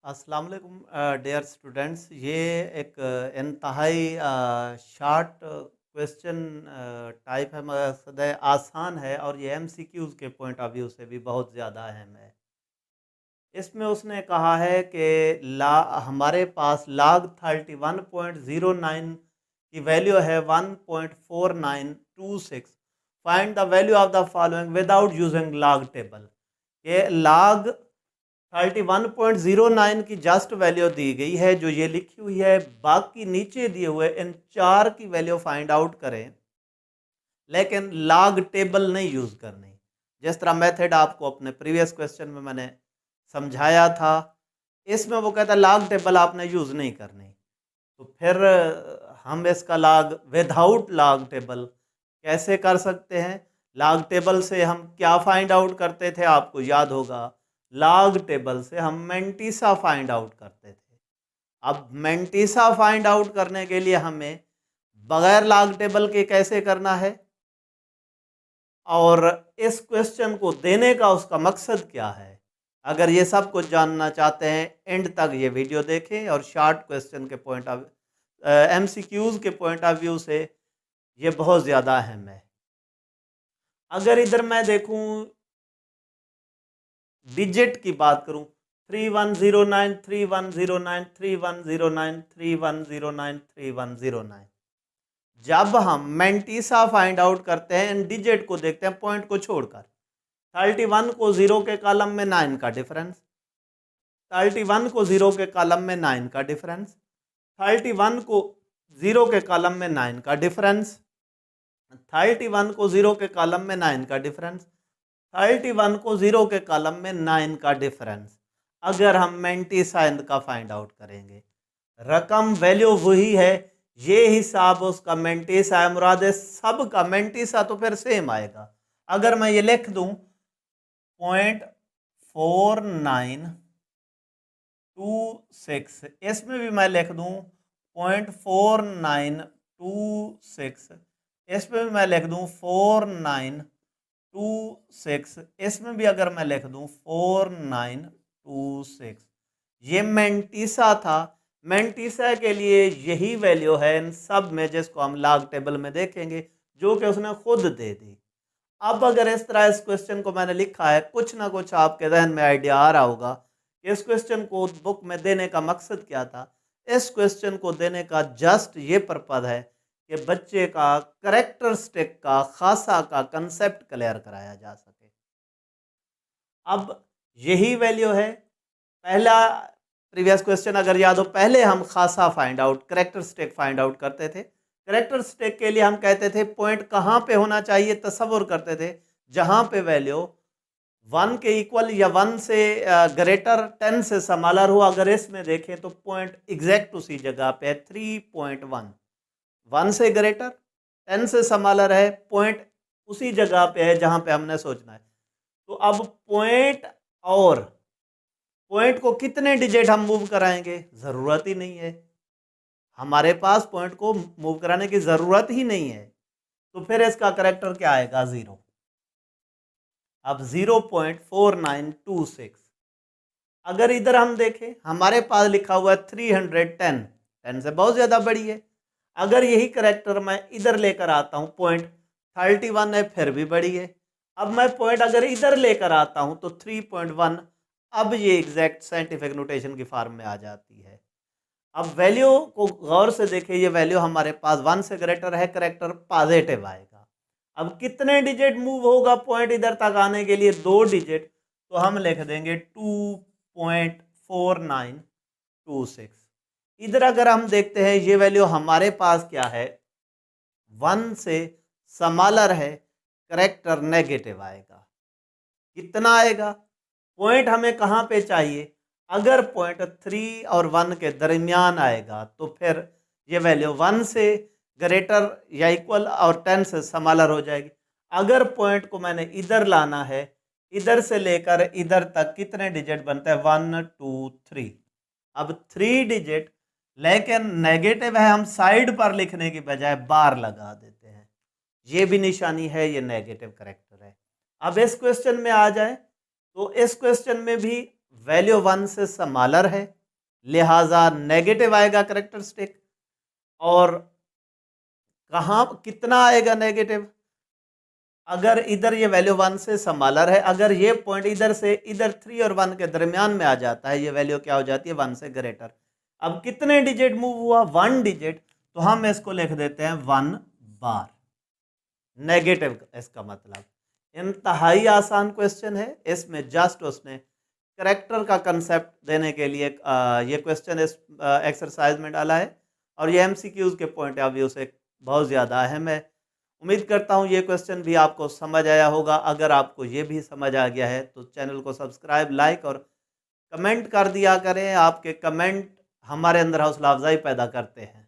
अस्सलाम वालेकुम dear students. ये एक इंतहाई शॉर्ट क्वेश्चन टाइप है, मकसद है आसान है और ये एमसीक्यूज़ के पॉइंट ऑफ व्यू से भी बहुत ज़्यादा अहम है। इसमें उसने कहा है कि ला हमारे पास log 31.09 की वैल्यू है 1.4926। Find the value of the following without using log table. ये log 31.09 की जस्ट वैल्यू दी गई है जो ये लिखी हुई है, बाकी नीचे दिए हुए इन चार की वैल्यू फाइंड आउट करें, लेकिन लॉग टेबल नहीं यूज करनी। जिस तरह मेथड आपको अपने प्रीवियस क्वेश्चन में मैंने समझाया था, इसमें वो कहता है लॉग टेबल आपने यूज नहीं करनी। तो फिर हम इसका लॉग विदाउट लॉग टेबल कैसे कर सकते हैं? लॉग टेबल से हम क्या फाइंड आउट करते थे, आपको याद होगा। लॉग टेबल से हम मेंटिसा फाइंड आउट करते थे। अब मेंटिसा फाइंड आउट करने के लिए हमें बगैर लॉग टेबल के कैसे करना है, और इस क्वेश्चन को देने का उसका मकसद क्या है। अगर ये सब कुछ जानना चाहते हैं, एंड तक ये वीडियो देखें और शॉर्ट क्वेश्चन के पॉइंट ऑफ एमसीक्यूज के पॉइंट ऑफ व्यू से ये बहुत ज़्यादा अहम है। अगर इधर मैं देखूं, डिजिट की बात करूं, 3109 3109 3109 3109 3109, जब हम मेंटिसा फाइंड आउट करते हैं इन डिजिट को देखते हैं पॉइंट को छोड़कर, 31 को 0 के कॉलम में 9 का डिफरेंस, 31 को 0 के कॉलम में 9 का डिफरेंस, 31 को 0 के कॉलम में 9 का डिफरेंस, 31 को 0 के कॉलम में 9 का डिफरेंस, 31 को 0 के कॉलम में 9 का डिफरेंस। अगर हम मेंटिसा का फाइंड आउट करेंगे, रकम वैल्यू वही है, ये हिसाब उसका मेंटिसा है, मुराद है सब का मेंटिसा तो फिर सेम आएगा। अगर मैं ये लिख दूं 0.4926, इसमें भी मैं लिख दूं 0.4926, इसमें भी मैं लिख दूं 4926, इसमें भी अगर मैं लिख दूं 4926, ये मेंटिसा था। मेंटिसा के लिए यही वैल्यू है इन सब में, जिसको हम लॉग टेबल में देखेंगे, जो कि उसने खुद दे दी। अब अगर इस तरह इस क्वेश्चन को मैंने लिखा है, कुछ ना कुछ आपके जहन में आइडिया आ रहा होगा कि इस क्वेश्चन को बुक में देने का मकसद क्या था। इस क्वेश्चन को देने का जस्ट ये पर्पज है कि बच्चे का करेक्टरिस्टिक का, खासा का कंसेप्ट क्लियर कराया जा सके। अब यही वैल्यू है। पहला प्रीवियस क्वेश्चन अगर याद हो, पहले हम खासा find out, characteristic find out करते थे। करेक्टरिस्टिक के लिए हम कहते थे पॉइंट कहाँ पे होना चाहिए, तसव्वुर करते थे जहां पे वैल्यू 1 के इक्वल या 1 से ग्रेटर 10 से समालर हो। अगर इसमें देखें तो पॉइंट एग्जैक्ट उसी जगह पे है, 3.1, 1 से ग्रेटर 10 से समालर है, पॉइंट उसी जगह पे है जहां पे हमने सोचना है। तो अब पॉइंट को कितने डिजिट हम मूव कराएंगे, जरूरत ही नहीं है। हमारे पास पॉइंट को मूव कराने की जरूरत ही नहीं है, तो फिर इसका करेक्टर क्या आएगा, 0। अब 0.4926, अगर इधर हम देखें, हमारे पास लिखा हुआ है 310, 10 से बहुत ज्यादा बड़ी है। अगर यही करेक्टर मैं इधर लेकर आता हूं, पॉइंट 31 है, फिर भी बड़ी है। अब मैं पॉइंट अगर इधर लेकर आता हूं तो 3.1, अब ये एग्जैक्ट साइंटिफिक नोटेशन की फॉर्म में आ जाती है। अब वैल्यू को गौर से देखें, ये वैल्यू हमारे पास 1 से ग्रेटर है, करेक्टर पॉजिटिव आएगा। अब कितने डिजिट मूव होगा पॉइंट इधर तक आने के लिए, 2 डिजिट, तो हम लिख देंगे 2.4926। इधर अगर हम देखते हैं, ये वैल्यू हमारे पास क्या है, 1 से समालर है, करेक्टर नेगेटिव आएगा। कितना आएगा? पॉइंट हमें कहाँ पे चाहिए, अगर पॉइंट 3 और 1 के दरमियान आएगा तो फिर ये वैल्यू 1 से ग्रेटर या इक्वल और 10 से समालर हो जाएगी। अगर पॉइंट को मैंने इधर लाना है, इधर से लेकर इधर तक कितने डिजिट बनते हैं, 1 2 3। अब 3 डिजिट, लेकिन नेगेटिव है, हम साइड पर लिखने की बजाय बार लगा देते हैं। ये भी निशानी है, ये नेगेटिव करेक्टर है। अब इस क्वेश्चन में आ जाए तो इस क्वेश्चन में भी वैल्यू 1 से समालर है, लिहाजा नेगेटिव आएगा करेक्टरिस्टिक। और कहाँ कितना आएगा नेगेटिव? अगर इधर ये वैल्यू 1 से स्मॉलर है, अगर ये पॉइंट इधर से इधर 3 और 1 के दरमियान में आ जाता है, ये वैल्यू क्या हो जाती है? 1 से ग्रेटर। अब कितने डिजिट मूव हुआ? 1 डिजिट। तो हम इसको लिख देते हैं 1 बार। नेगेटिव इसका मतलब। इंतहाई आसान क्वेश्चन है, इसमें जस्ट उसने करेक्टर का कंसेप्ट देने के लिए ये क्वेश्चन इस एक्सरसाइज में डाला है, और ये एमसीक्यूज के पॉइंट ऑफ व्यू से बहुत ज़्यादा अहम है। उम्मीद करता हूँ ये क्वेश्चन भी आपको समझ आया होगा। अगर आपको ये भी समझ आ गया है तो चैनल को सब्सक्राइब, लाइक और कमेंट कर दिया करें। आपके कमेंट हमारे अंदर हौसला अफजाई पैदा करते हैं।